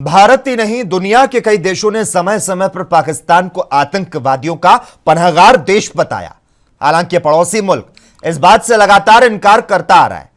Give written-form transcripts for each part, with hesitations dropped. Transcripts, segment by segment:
भारत ही नहीं, दुनिया के कई देशों ने समय समय पर पाकिस्तान को आतंकवादियों का पनाहगार देश बताया। हालांकि पड़ोसी मुल्क इस बात से लगातार इनकार करता आ रहा है।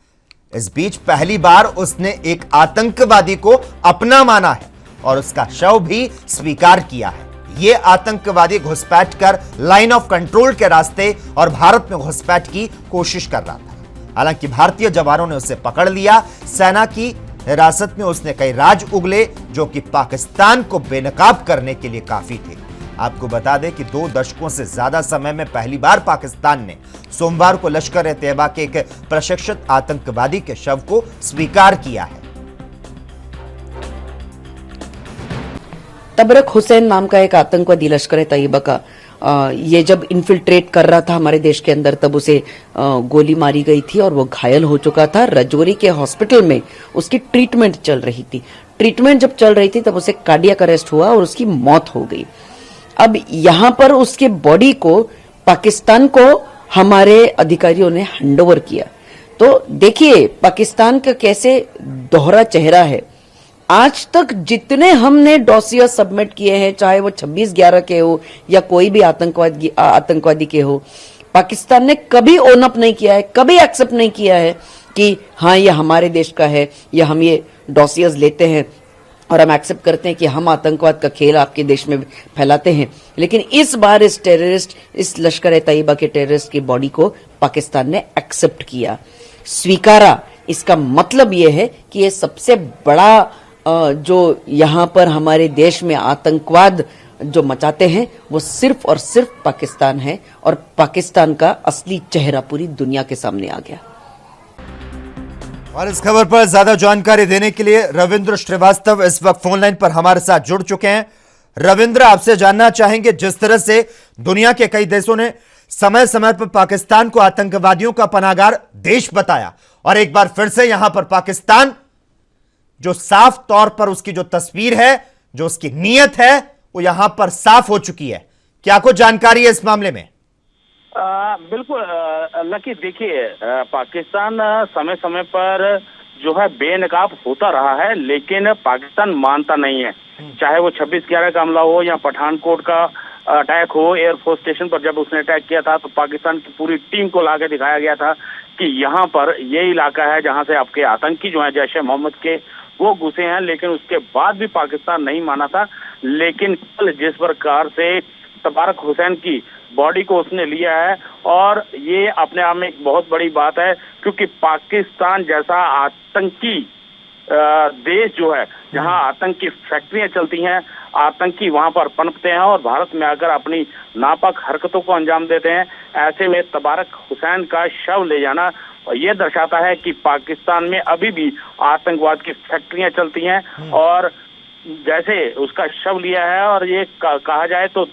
इस बीच पहली बार उसने एक आतंकवादी को अपना माना है और उसका शव भी स्वीकार किया है। यह आतंकवादी घुसपैठ कर लाइन ऑफ कंट्रोल के रास्ते और भारत में घुसपैठ की कोशिश कर रहा था। हालांकि भारतीय जवानों ने उसे पकड़ लिया। सेना की हिरासत में उसने कई राज उगले जो कि पाकिस्तान को बेनकाब करने के लिए काफी थे। आपको बता दें कि 2 दशकों से ज्यादा समय में पहली बार पाकिस्तान ने सोमवार को लश्कर-ए-तैयबा के एक प्रशिक्षित आतंकवादी के शव को स्वीकार किया है। तबरक हुसैन नाम का एक आतंकवादी लश्कर-ए-तैयबा का ये जब इन्फिल्ट्रेट कर रहा था हमारे देश के अंदर, तब उसे गोली मारी गई थी और वो घायल हो चुका था। रजौरी के हॉस्पिटल में उसकी ट्रीटमेंट चल रही थी। ट्रीटमेंट जब चल रही थी तब उसे कार्डियक अरेस्ट हुआ और उसकी मौत हो गई। अब यहां पर उसके बॉडी को पाकिस्तान को हमारे अधिकारियों ने हैंडओवर किया। तो देखिए पाकिस्तान का कैसे दोहरा चेहरा है। आज तक जितने हमने डॉसियर सबमिट किए हैं, चाहे वो 26/11 के हो या कोई भी आतंकवादी के हो, पाकिस्तान ने कभी ओन अप नहीं किया है, कभी एक्सेप्ट नहीं किया है कि हाँ ये हमारे देश का है या हम ये डॉसियर्स लेते हैं और हम एक्सेप्ट करते हैं कि हम आतंकवाद का खेल आपके देश में फैलाते हैं। लेकिन इस बार इस टेररिस्ट, इस लश्कर-ए-तैयबा के टेररिस्ट की बॉडी को पाकिस्तान ने एक्सेप्ट किया, स्वीकारा। इसका मतलब यह है कि ये सबसे बड़ा जो यहां पर हमारे देश में आतंकवाद जो मचाते हैं वो सिर्फ और सिर्फ पाकिस्तान है और पाकिस्तान का असली चेहरा पूरी दुनिया के सामने आ गया। और इस खबर पर ज्यादा जानकारी देने के लिए रविंद्र श्रीवास्तव इस वक्त फोन लाइन पर हमारे साथ जुड़ चुके हैं। रविंद्र, आपसे जानना चाहेंगे, जिस तरह से दुनिया के कई देशों ने समय समय पर पाकिस्तान को आतंकवादियों का पनाहगार देश बताया और एक बार फिर से यहां पर पाकिस्तान जो साफ तौर पर उसकी जो तस्वीर है, जो उसकी नीयत है, वो यहां पर साफ हो चुकी है। क्या कुछ जानकारी है इस मामले में? बिल्कुल लकी, देखिए पाकिस्तान समय समय पर जो है बेनकाब होता रहा है, लेकिन पाकिस्तान मानता नहीं है। चाहे वो 26/11 का हमला हो या पठानकोट का अटैक हो, एयरफोर्स स्टेशन पर जब उसने अटैक किया था तो पाकिस्तान की पूरी टीम को लाके दिखाया गया था कि यहाँ पर ये इलाका है जहाँ से आपके आतंकी जो है जैश ए मोहम्मद के वो घुसे हैं। लेकिन उसके बाद भी पाकिस्तान नहीं माना था। लेकिन कल जिस प्रकार से तबारक हुसैन की बॉडी को उसने लिया है, और ये अपने आप में एक बहुत बड़ी बात है, क्योंकि पाकिस्तान जैसा आतंकी देश जो है, जहां आतंकी फैक्ट्रियां चलती हैं, आतंकी वहां पर पनपते हैं और भारत में आकर अपनी नापाक हरकतों को अंजाम देते हैं, ऐसे में तबारक हुसैन का शव ले जाना ये दर्शाता है कि पाकिस्तान में अभी भी आतंकवाद की फैक्ट्रियां चलती हैं। और जैसे उसका शव लिया है, और ये कहा जाए तो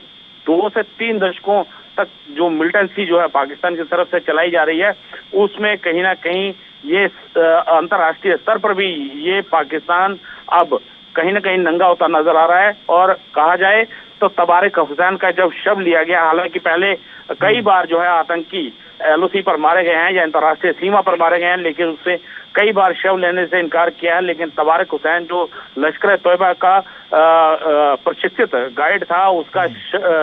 2 से 3 दशकों तक जो मिलिटेंसी जो है पाकिस्तान की तरफ से चलाई जा रही है, उसमें कहीं ना कहीं ये अंतर्राष्ट्रीय स्तर पर भी ये पाकिस्तान अब कहीं ना कहीं नंगा होता नजर आ रहा है। और कहा जाए तो तबारक हुसैन का जब शव लिया गया, हालांकि पहले कई बार जो है आतंकी LOC पर मारे गए हैं या अंतर्राष्ट्रीय सीमा पर मारे गए हैं, लेकिन उससे कई बार शव लेने से इनकार किया है। लेकिन तबारक हुसैन जो लश्कर-ए-तैयबा का प्रशिक्षित गाइड था, उसका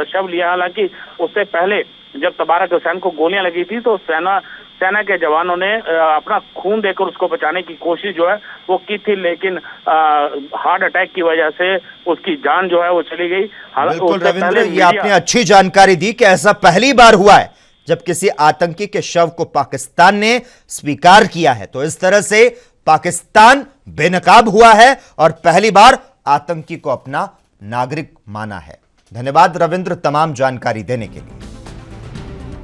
शव लिया। हालांकि उससे पहले जब तबारक हुसैन को गोलियां लगी थी तो सेना के जवानों ने अपना खून देकर उसको बचाने की कोशिश जो है वो की थी, लेकिन हार्ट अटैक की वजह से उसकी जान जो है वो चली गई। बिल्कुल रविंद्र, ये आपने अच्छी जानकारी दी कि ऐसा पहली बार हुआ है जब किसी आतंकी के शव को पाकिस्तान ने स्वीकार किया है। तो इस तरह से पाकिस्तान बेनकाब हुआ है और पहली बार आतंकी को अपना नागरिक माना है। धन्यवाद रविंद्र तमाम जानकारी देने के लिए।